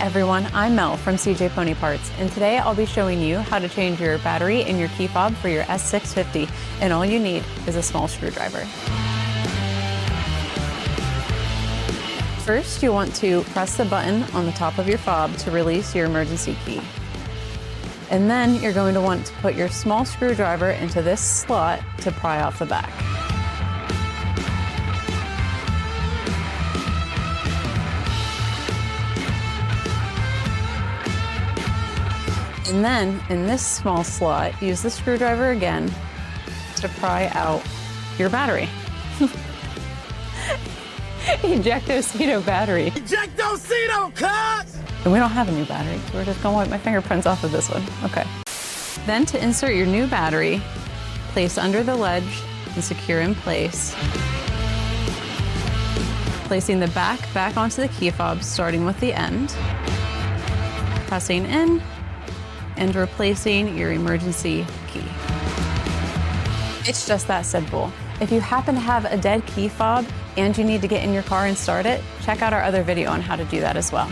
everyone, I'm Mel from CJ Pony Parts, and today I'll be showing you how to change your battery in your key fob for your S650, and all you need is a small screwdriver. First, you want to press the button on the top of your fob to release your emergency key. And then you're going to want to put your small screwdriver into this slot to pry off the back. And then in this small slot, use the screwdriver again to pry out your battery. Ejectocito battery. Ejectocito, cuz! And we don't have a new battery. We're just gonna wipe my fingerprints off of this one. Okay. Then to insert your new battery, place under the ledge and secure in place. Placing the back onto the key fob, starting with the end. Pressing in and replacing your emergency key. It's just that simple. If you happen to have a dead key fob and you need to get in your car and start it, check out our other video on how to do that as well.